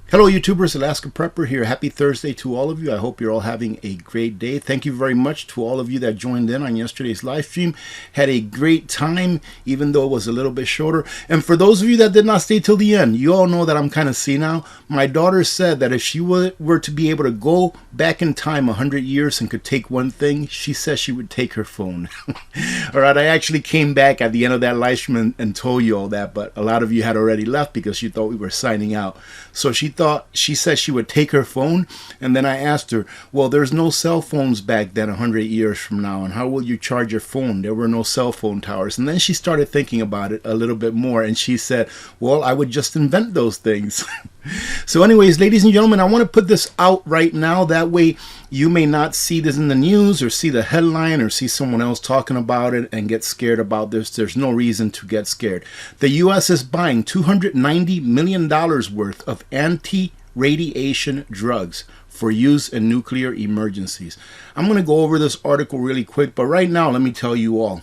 Hello YouTubers, Alaska Prepper here. Happy Thursday to all of you. I hope you're all having a great day. Thank you very much to all of you that joined in on yesterday's live stream. Had a great time, even though it was a little bit shorter. And for those of you that did not stay till the end, you all know that I'm kind of senile. My daughter said that if she were to be able to go back in time 100 years and could take one thing, she says she would take her phone. All right, I actually came back at the end of that live stream and told you all that, but a lot of you had already left because you thought we were signing out. So she said she would take her phone, and then I asked her, well, there's no cell phones back then 100 years from now, and how will you charge your phone? There were no cell phone towers. And then she started thinking about it a little bit more, and she said, well, I would just invent those things. So anyways, ladies and gentlemen, I want to put this out right now. That way you may not see this in the news or see the headline or see someone else talking about it and get scared about this. There's no reason to get scared. The U.S. is buying $290 million worth of anti-radiation drugs for use in nuclear emergencies. I'm going to go over this article really quick, but right now let me tell you all.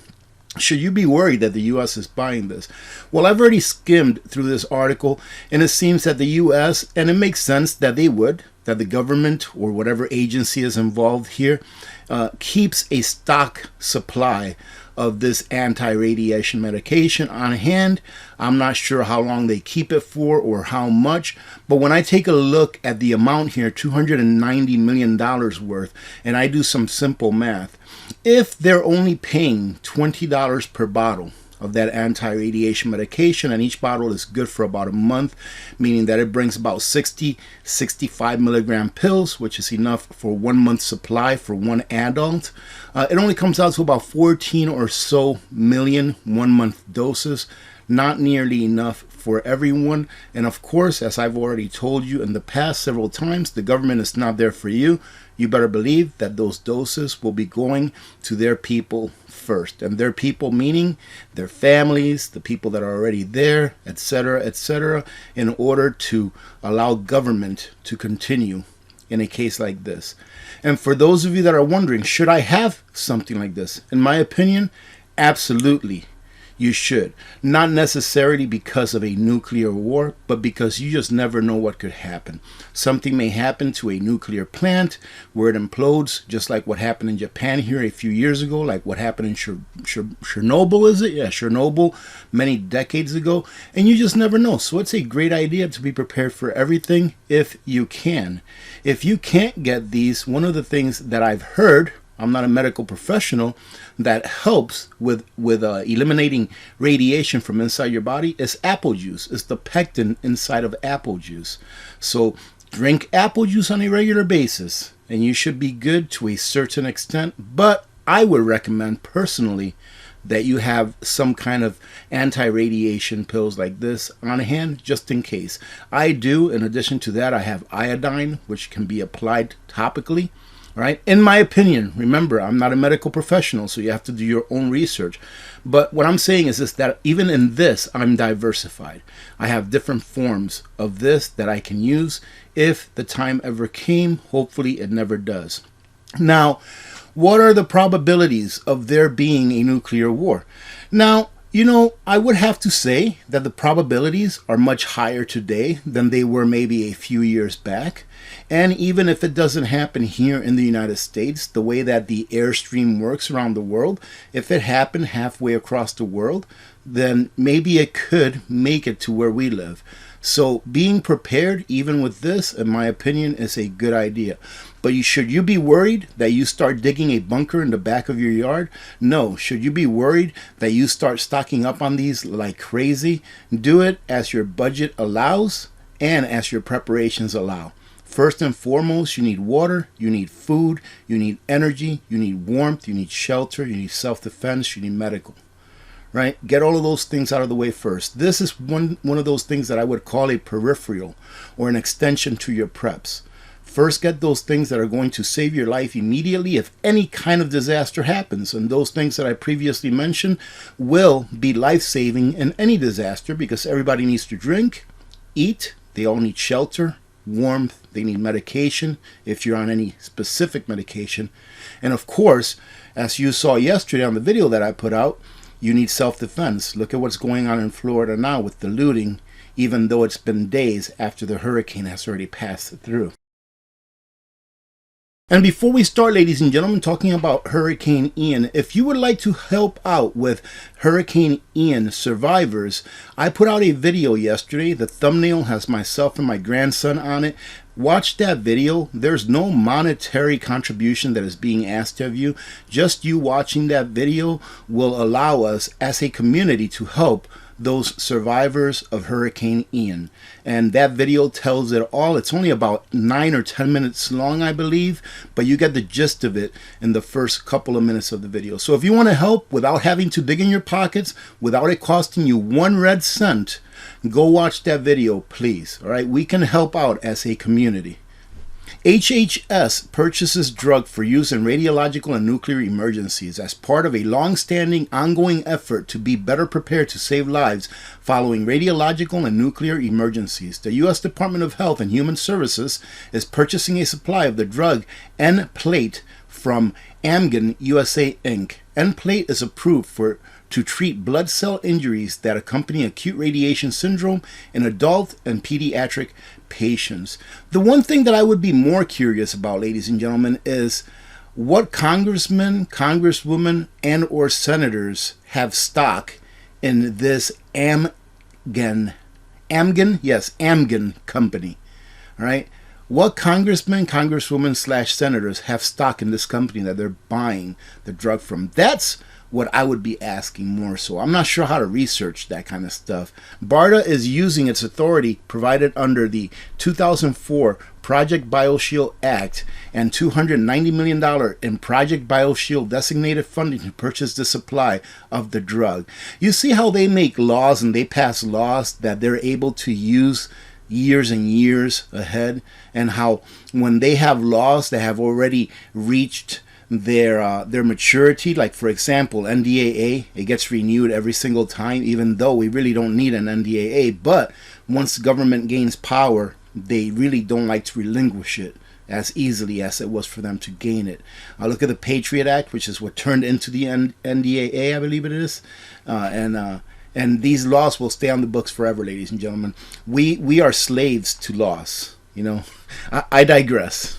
Should you be worried that the U.S. is buying this? Well, I've already skimmed through this article, and it seems that the U.S., and it makes sense that they would, that the government or whatever agency is involved here keeps a stock supply of this anti-radiation medication on hand. I'm not sure how long they keep it for or how much, but when I take a look at the amount here, $290 million worth, and I do some simple math, if they're only paying $20 per bottle of that anti-radiation medication, and each bottle is good for about a month, meaning that it brings about 65 milligram pills, which is enough for 1 month supply for one adult. It only comes out to about 14 or so million 1 month doses. Not nearly enough for everyone. And of course, as I've already told you in the past several times, the government is not there for you. You better believe that those doses will be going to their people first. And their people meaning their families, the people that are already there, etc., in order to allow government to continue in a case like this. And for those of you that are wondering, should I have something like this? In my opinion, absolutely. You should. Not necessarily because of a nuclear war, but because you just never know what could happen. Something may happen to a nuclear plant where it implodes, just like what happened in Japan here a few years ago, like what happened in Chernobyl, is it? Yeah, Chernobyl, many decades ago. And you just never know. So it's a great idea to be prepared for everything if you can. If you can't get these, one of the things that I've heard, I'm not a medical professional, that helps with eliminating radiation from inside your body is apple juice. It's the pectin inside of apple juice. So drink apple juice on a regular basis and you should be good to a certain extent. But I would recommend personally that you have some kind of anti-radiation pills like this on hand just in case. I do. In addition to that, I have iodine, which can be applied topically. Right? In my opinion, remember, I'm not a medical professional, so you have to do your own research. But what I'm saying is this, that even in this, I'm diversified. I have different forms of this that I can use if the time ever came. Hopefully it never does. Now, what are the probabilities of there being a nuclear war? Now, you know, I would have to say that the probabilities are much higher today than they were maybe a few years back. And even if it doesn't happen here in the United States, the way that the airstream works around the world, if it happened halfway across the world, then maybe it could make it to where we live. So being prepared, even with this, in my opinion, is a good idea. But should you be worried that you start digging a bunker in the back of your yard? No. Should you be worried that you start stocking up on these like crazy? Do it as your budget allows and as your preparations allow. First and foremost, you need water, you need food, you need energy, you need warmth, you need shelter, you need self-defense, you need medical. Right? Get all of those things out of the way first. This is one of those things that I would call a peripheral or an extension to your preps. First, get those things that are going to save your life immediately if any kind of disaster happens. And those things that I previously mentioned will be life-saving in any disaster because everybody needs to drink, eat, they all need shelter, warmth, they need medication if you're on any specific medication. And of course, as you saw yesterday on the video that I put out, you need self-defense. Look at what's going on in Florida now with the looting. even though it's been days after the hurricane has already passed through. And before we start, ladies and gentlemen, talking about Hurricane Ian, if you would like to help out with Hurricane Ian survivors, I put out a video yesterday. The thumbnail has myself and my grandson on it. Watch that video. There's no monetary contribution that is being asked of you. Just you watching that video will allow us as a community to help those survivors of Hurricane Ian. And that video tells it all. It's only about 9 or 10 minutes long, I believe, but you get the gist of it in the first couple of minutes of the video. So if you want to help without having to dig in your pockets, without it costing you 1 red cent, go watch that video, please. All right, we can help out as a community. HHS purchases drug for use in radiological and nuclear emergencies as part of a long-standing, ongoing effort to be better prepared to save lives following radiological and nuclear emergencies. The U.S. Department of Health and Human Services is purchasing a supply of the drug N-Plate from Amgen USA Inc. N-Plate is approved to treat blood cell injuries that accompany acute radiation syndrome in adult and pediatric patients. The one thing that I would be more curious about, ladies and gentlemen, is what congressmen, congresswomen, and or senators have stock in this Amgen company. All right. What congressmen, congresswomen / senators have stock in this company that they're buying the drug from? That's what I would be asking more so. I'm not sure how to research that kind of stuff. BARDA is using its authority provided under the 2004 Project BioShield Act and $290 million in Project BioShield designated funding to purchase the supply of the drug. You see how they make laws and they pass laws that they're able to use years and years ahead, and how when they have laws that have already reached their maturity, like for example NDAA, it gets renewed every single time, even though we really don't need an NDAA, but once the government gains power, they really don't like to relinquish it as easily as it was for them to gain it. Look at the Patriot Act, which is what turned into the NDAA, I believe it is, and these laws will stay on the books forever, ladies and gentlemen. We are slaves to laws. You know, I digress.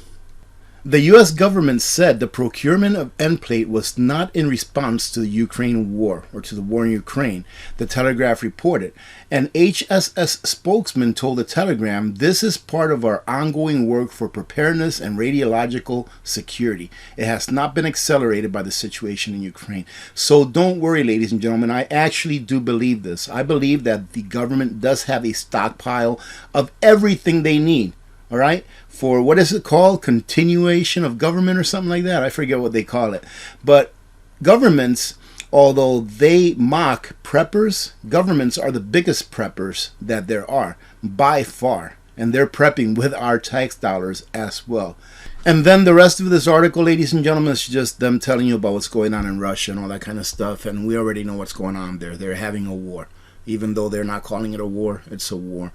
The U.S. government said the procurement of N-Plate was not in response to the Ukraine war, or to the war in Ukraine, the Telegraph reported. An HSS spokesman told the Telegram, "This is part of our ongoing work for preparedness and radiological security. It has not been accelerated by the situation in Ukraine." So don't worry, ladies and gentlemen. I actually do believe this. I believe that the government does have a stockpile of everything they need. All right, for what is it called? Continuation of government or something like that. I forget what they call it. But governments, although they mock preppers, governments are the biggest preppers that there are by far. And they're prepping with our tax dollars as well. And then the rest of this article, ladies and gentlemen, is just them telling you about what's going on in Russia and all that kind of stuff. And we already know what's going on there. They're having a war. Even though they're not calling it a war, it's a war.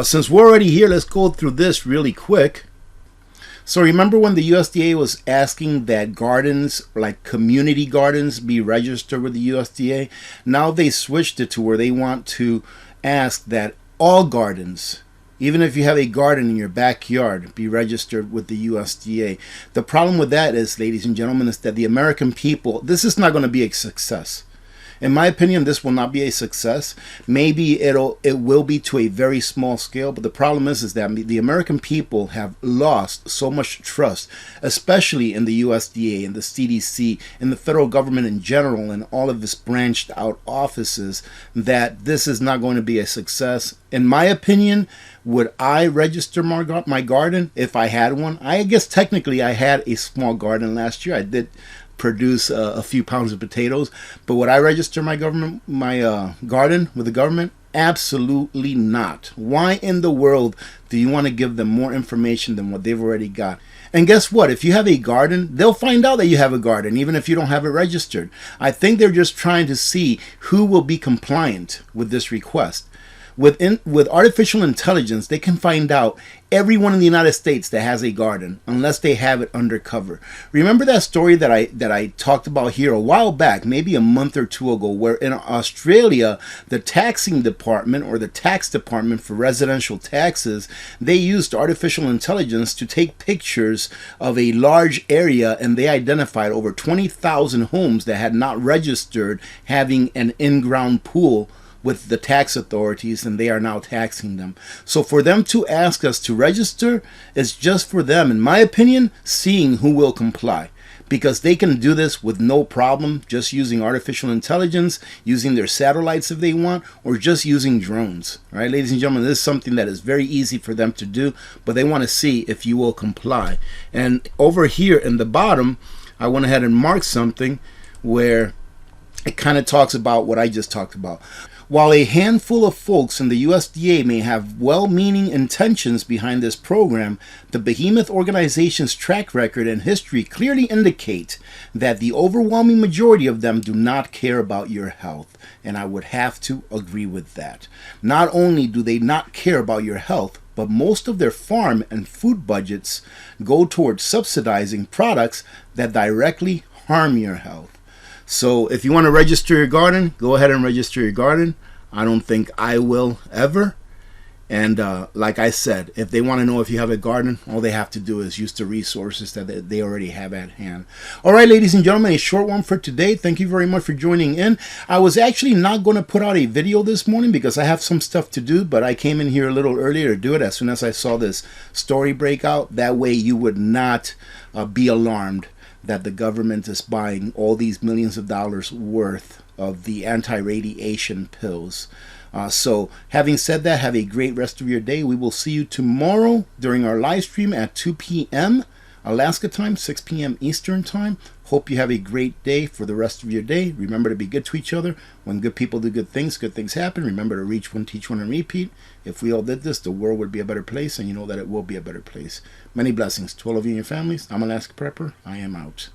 Since we're already here, let's go through this really quick. So remember when the USDA was asking that gardens, like community gardens, be registered with the USDA? Now they switched it to where they want to ask that all gardens, even if you have a garden in your backyard, be registered with the USDA. The problem with that is, ladies and gentlemen, is that the American people, this is not going to be a success. In my opinion, this will not be a success. Maybe it will be to a very small scale, but the problem is that the American people have lost so much trust, especially in the USDA and the CDC and the federal government in general and all of its branched out offices, that this is not going to be a success. In my opinion, would I register my garden if I had one? I guess technically I had a small garden last year. I did produce a few pounds of potatoes, but would I register my garden with the government? Absolutely not. Why in the world do you want to give them more information than what they've already got? And guess what? If you have a garden, they'll find out that you have a garden, even if you don't have it registered. I think they're just trying to see who will be compliant with this request. With artificial intelligence, they can find out everyone in the United States that has a garden, unless they have it undercover. Remember that story that I talked about here a while back, maybe a month or two ago, where in Australia, the taxing department, or the tax department for residential taxes, they used artificial intelligence to take pictures of a large area, and they identified over 20,000 homes that had not registered having an in-ground pool with the tax authorities, and they are now taxing them. So for them to ask us to register is just for them, in my opinion, seeing who will comply. Because they can do this with no problem, just using artificial intelligence, using their satellites if they want, or just using drones. All right, ladies and gentlemen, this is something that is very easy for them to do, but they want to see if you will comply. And over here in the bottom, I went ahead and marked something where it kind of talks about what I just talked about. While a handful of folks in the USDA may have well-meaning intentions behind this program, the behemoth organization's track record and history clearly indicate that the overwhelming majority of them do not care about your health. And I would have to agree with that. Not only do they not care about your health, but most of their farm and food budgets go towards subsidizing products that directly harm your health. So if you want to register your garden, go ahead and register your garden. I don't think I will ever. And like I said, if they want to know if you have a garden, all they have to do is use the resources that they already have at hand. All right, ladies and gentlemen, a short one for today. Thank you very much for joining in. I was actually not going to put out a video this morning because I have some stuff to do, but I came in here a little earlier to do it as soon as I saw this story break out. That way you would not be alarmed that the government is buying all these millions of dollars worth of the anti-radiation pills. So having said that, have a great rest of your day. We will see you tomorrow during our live stream at 2 p.m. Alaska time, 6 p.m. Eastern time. Hope you have a great day for the rest of your day. Remember to be good to each other. When good people do good things happen. Remember to reach one, teach one, and repeat. If we all did this, the world would be a better place, and you know that it will be a better place. Many blessings to all of you and your families. I'm Alaska Prepper. I am out.